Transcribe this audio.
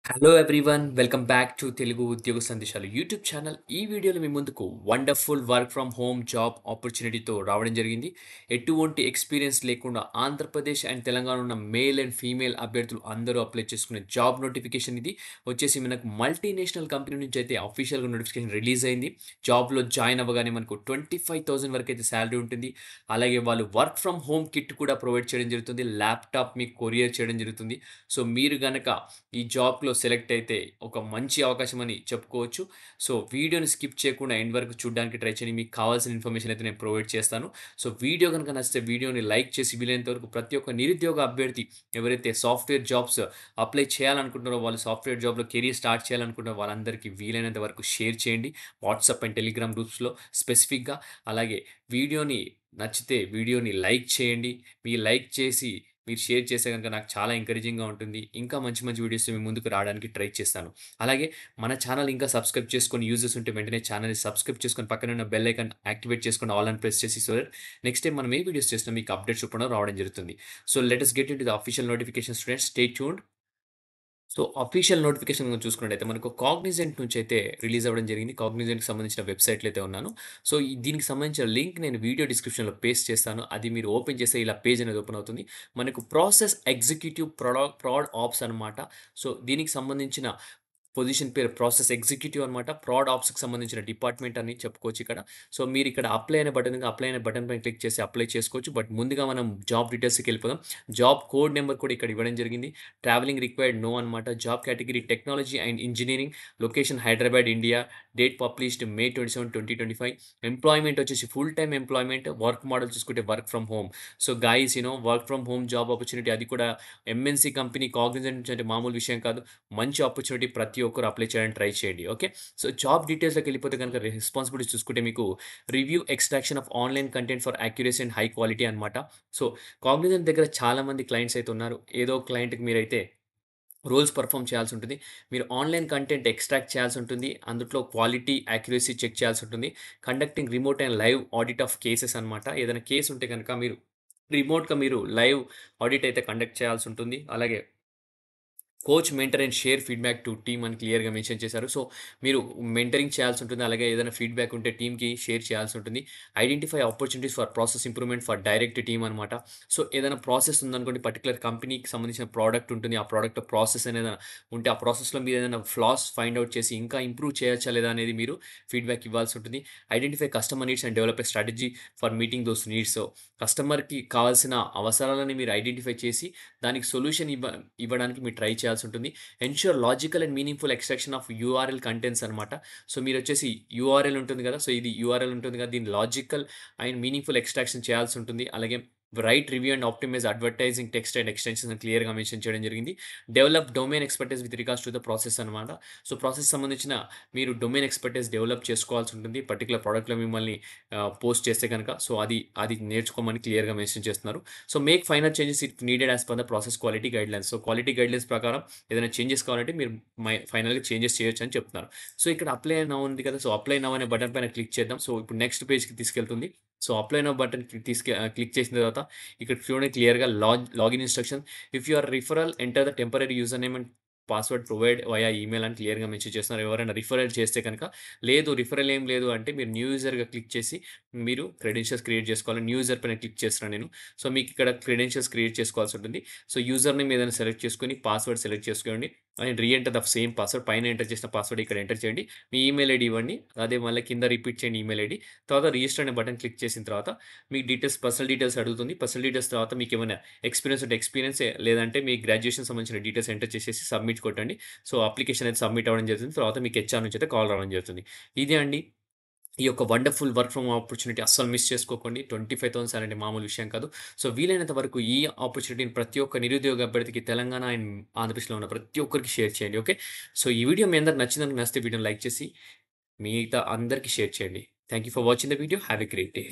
Hello everyone welcome back to Telugu ఉద్యోగ సందేశాలు YouTube channel. ఈ వీడియోలో మీ ముందుకు wonderful work from home job ఆపర్చునిటీతో రావడం జరిగింది. ఎటువంటి ఎక్స్పీరియన్స్ లేకుండా ఆంధ్రప్రదేశ్ అండ్ తెలంగాణ ఉన్న మేల్ అండ్ ఫీమేల్ అభ్యర్థులు అందరూ అప్లై చేసుకునే జాబ్ నోటిఫికేషన్ ఇది. వచ్చేసి మనకు మల్టీనేషనల్ కంపెనీ నుంచి అయితే అఫీషియల్గా నోటిఫికేషన్ రిలీజ్ అయింది. జాబ్లో జాయిన్ అవ్వగానే మనకు 25,000 వరకు అయితే శాలరీ ఉంటుంది. అలాగే వాళ్ళు వర్క్ ఫ్రమ్ హోమ్ కిట్ కూడా ప్రొవైడ్ చేయడం జరుగుతుంది. ల్యాప్టాప్ మీకు కొరియర్ చేయడం జరుగుతుంది. సో మీరు గనక ఈ జాబ్‌లో సెలెక్ట్ అయితే ఒక మంచి అవకాశం అని చెప్పుకోవచ్చు. సో వీడియోని స్కిప్ చేయకుండా ఎండ్ వరకు చూడడానికి ట్రై చేయండి. మీకు కావాల్సిన ఇన్ఫర్మేషన్ అయితే నేను ప్రొవైడ్ చేస్తాను. సో వీడియో గనుక నచ్చితే వీడియోని లైక్ చేసి వీలైనంత వరకు ప్రతి ఒక్క నిరుద్యోగ అభ్యర్థి ఎవరైతే సాఫ్ట్‌వేర్ జాబ్స్ అప్లై చేయాలనుకుంటున్నారో, వాళ్ళు సాఫ్ట్‌వేర్ జాబ్‌లో కెరియర్ స్టార్ట్ చేయాలనుకుంటున్నారో వాళ్ళందరికీ వీలైనంత వరకు షేర్ చేయండి. వాట్సాప్ అండ్ టెలిగ్రామ్ గ్రూప్స్‌లో స్పెసిఫిక్‌గా. అలాగే వీడియోని నచ్చితే వీడియోని లైక్ చేయండి. మీరు లైక్ చేసి మీరు షేర్ చేస్తే గనుక నాకు చాలా ఎంకరేజింగ్‌గా ఉంటుంది. ఇంకా మంచి మంచి వీడియోస్‌తో మీ ముందుకు రావడానికి ట్రై చేస్తాను. అలాగే మన ఛానల్ ఇంకా సబ్స్క్రైబ్ చేసుకొని యూజర్స్ ఉంటే వెంటనే ఛానల్‌ని సబ్స్క్రైబ్ చేసుకొని పక్కనే ఉన్న బెల్ ఐకాన్ యాక్టివేట్ చేసుకొని ఆల్ అని ప్రెస్ చేసి సో దట్ నెక్స్ట్ టైమ్ మనం ఏ వీడియోస్ చేసినా మీకు అప్డేట్స్ రూపంలో రావడం జరుగుతుంది. So let us get into the official notification students. Stay tuned. So official notification చూసుకున్నట్టయితే మనకు కాగ్నిజెంట్ నుంచి అయితే రిలీజ్ అవ్వడం జరిగింది. కాగ్నిజెంట్‌కి సంబంధించిన వెబ్‌సైట్‌లో అయితే ఉన్నాను. సో దీనికి సంబంధించిన లింక్ నేను వీడియో డిస్క్రిప్షన్‌లో పేస్ట్ చేస్తాను. అది మీరు ఓపెన్ చేస్తే ఇలా పేజ్ అనేది ఓపెన్ అవుతుంది. మనకు ప్రాసెస్ ఎగ్జిక్యూటివ్ ప్రాడ్ ఆప్స్ అనమాట. సో దీనికి సంబంధించిన పొజిషన్ పేరు ప్రాసెస్ ఎగ్జిక్యూటివ్ అనమాట. ప్రాడ్ ఆప్స్‌కి సంబంధించిన డిపార్ట్‌మెంట్ అని చెప్పుకోవచ్చు ఇక్కడ. సో మీరిక్కడ అప్లై అనే బటన్ పైన క్లిక్ చేసి అప్లై చేసుకోవచ్చు. బట్ ముందుగా మనం జాబ్ డీటెయిల్స్‌కెళ్ళిపోదాం. జాబ్ కోడ్ నంబర్ కూడా ఇక్కడ ఇవ్వడం జరిగింది. ట్రావెలింగ్ రిక్వైర్డ్ నో అనమాట. Job category technology and engineering. Location Hyderabad, India. Date published May 27, 2025. Employment వచ్చేసి full time employment. Work model చూసుకుంటే work from home. So guys work from home job opportunity అది కూడా MNC company Cognizant నుంచి అంటే మామూలు విషయం కాదు. మంచి ఆపర్చునిటీ ప్రతి ఒక్కరు అప్లై చేయడానికి ట్రై చేయండి. ఓకే. సో జాబ్ డీటెయిల్స్‌లోకి వెళ్ళిపోతే గనుక రెస్పాన్సిబిలిటీస్ చూసుకుంటే మీకు review extraction of online content for accuracy and high quality అనమాట. సో కాగ్నిజెంట్ దగ్గర చాలా మంది క్లయింట్స్ అయితే ఉన్నారు. ఏదో క్లయింట్‌కి మీరైతే రోల్స్ పెర్ఫార్మ్ చేయాల్సి ఉంటుంది. మీరు ఆన్‌లైన్ కంటెంట్ ఎక్స్‌ట్రాక్ట్ చేయాల్సి ఉంటుంది. అందుట్లో క్వాలిటీ, యాక్యురసీ చెక్ చేయాల్సి ఉంటుంది. Conducting remote and live audit of cases అనమాట. ఏదైనా కేస్ ఉంటే గనుక మీరు రిమోట్‌గా మీరు లైవ్ ఆడిట్ అయితే కండక్ట్ చేయాల్సి ఉంటుంది. అలాగే coach, mentor and share feedback to team అని క్లియర్‌గా మెన్షన్ చేశారు. సో, మీరు మెంటరింగ్ చేయాల్సి ఉంటుంది. అలాగే ఏదైనా ఫీడ్‌బ్యాక్ ఉంటే టీమ్‌కి షేర్ చేయాల్సి ఉంటుంది. Identify opportunities for process improvement for direct team అనమాట. సో, ఏదైనా ప్రాసెస్ ఉందనుకోండి పర్టిక్యులర్ కంపెనీకి సంబంధించిన ప్రాడక్ట్ ఉంటుంది. ఆ ప్రాడక్ట్ ప్రాసెస్ అనేది ఉంటే ఆ ప్రాసెస్‌లో మీరు ఏదైనా ఫ్లాస్ ఫైండ్ ఔట్ చేసి ఇంకా ఇంప్రూవ్ చేయొచ్చా లేదా అనేది మీరు ఫీడ్‌బ్యాక్ ఇవ్వాల్సి ఉంటుంది. Identify customer needs and develop a strategy for meeting those needs. So, కస్టమర్‌కి కావాల్సిన అవసరాలని మీరు ఐడెంటిఫై చేసి దానికి సొల్యూషన్ ఇవ్వడానికి మీరు ట్రై చేయాల్సుంటుంది. Ensure logical and meaningful extraction of URL contents అనమాట. సో, మీరొచ్చేసి యూఆర్ఎల్ ఉంటుంది గదా! సో, ఇది యూఆర్ఎల్ ఉంటుంది గదా! దీన్ని లాజికల్ అండ్ మీనింగ్‌ఫుల్ ఎక్స్‌ట్రాక్షన్ చేయాల్సుంటుంది. అలాగే write review and optimize advertising text and extensions అని క్లియర్‌గా మెన్షన్ చేయడం జరిగింది. Develop domain expertise with regards to the process అనమాట. సో, ప్రాసెస్ సంబంధించిన మీరు డొమైన్ ఎక్స్‌పర్టైజ్ డెవలప్ చేసుకోవాల్సుంటుంది. పర్టిక్యులర్ ప్రొడక్ట్‌లో మిమ్మల్ని పోస్ట్ చేస్తే గనక. సో, అది నేర్చుకోమని క్లియర్‌గా మెన్షన్ చేస్తున్నారు. So, make final changes if needed as per the process quality guidelines. So, quality guidelines ప్రకారం ఏదైనా చేంజెస్ కావాలంటే మీరు ఫైనల్‌గా చేంజెస్ చేయొచ్చని చెప్తున్నారు. సో, ఇక్కడ అప్లై నౌ ఉంది కదా! సో, అప్లై నౌ అనే బటన్ పైన క్లిక్ చేద్దాం. సో, ఇప్పుడు నెక్స్ట్ పేజ్‌కి తీసుకెళ్తుంది. So, apply now button click చేసిన తర్వాత ఇక్కడ చూడండి క్లియర్‌గా login instruction. If you are referral enter the temporary username and password provide via email అని క్లియర్‌గా మెన్షన్ చేస్తున్నారు. ఎవరైనా రిఫరల్ చేస్తే కనుక లేదు రిఫరల్ ఏం లేదు అంటే మీరు న్యూ యూజర్‌గా క్లిక్ చేసి మీరు క్రెడెన్షియల్స్ క్రియేట్ చేసుకోవాలి. న్యూ యూజర్ పైన క్లిక్ చేస్తున్నాను నేను. సో, మీకు ఇక్కడ క్రెడెన్షియల్స్ క్రియేట్ చేసుకోవాల్సి ఉంటుంది. సో, యూజర్ నేమ్ ఏదైనా సెలెక్ట్ చేసుకొని పాస్వర్డ్ సెలెక్ట్ చేసుకోండి. And re enter the same password పైన ఎంటర్ చేసిన పాస్వర్డ్ ఇక్కడ ఎంటర్ చేయండి. మీ ఈమెయిల్ ఐడీ ఇవ్వండి. అదే మళ్ళీ కింద రిపీట్ చేయండి ఈమెయిల్ ఐడీ. తర్వాత రిజిస్టర్ అనే బటన్ క్లిక్ చేసిన తర్వాత మీ డీటెయిల్స్ పర్సనల్ డీటెయిల్స్ అడుగుతుంది. పర్సనల్ డీటెయిల్స్ తర్వాత మీకేమైనా ఎక్స్‌పీరియన్స్ ఉంటే ఎక్స్‌పీరియన్సే లేదంటే మీ గ్రాడ్యుయేషన్ సంబంధించిన డీటెయిల్స్ ఎంటర్ చేసేసి సబ్మిట్ కొట్టండి. సో, అప్లికేషన్ అయితే సబ్మిట్ అవ్వడం జరుగుతుంది. తర్వాత మీకు హెచ్ఆర్ నుంచి అయితే కాల్ రావడం జరుగుతుంది. ఇదే అండి ఈ యొక్క వండర్‌ఫుల్ వర్క్ ఫ్రమ్ ఆపర్చునిటీ అస్సలు మిస్ చేసుకోకండి. 25,000 సాలరీ మామూలు విషయం కాదు. సో, వీలైనంత వరకు ఈ ఆపర్చునిటీని ప్రతి ఒక్క నిరుద్యోగ అభ్యర్థికి తెలంగాణ అండ్ ఆంధ్రప్రదేశ్‌లో ఉన్న ప్రతి ఒక్కరికి షేర్ చేయండి. ఓకే. సో, ఈ వీడియో మీ అందరికి నచ్చితే వీడియోని లైక్ చేసి మిగతా అందరికి షేర్ చేయండి. Thank you for watching the video. Have a great day.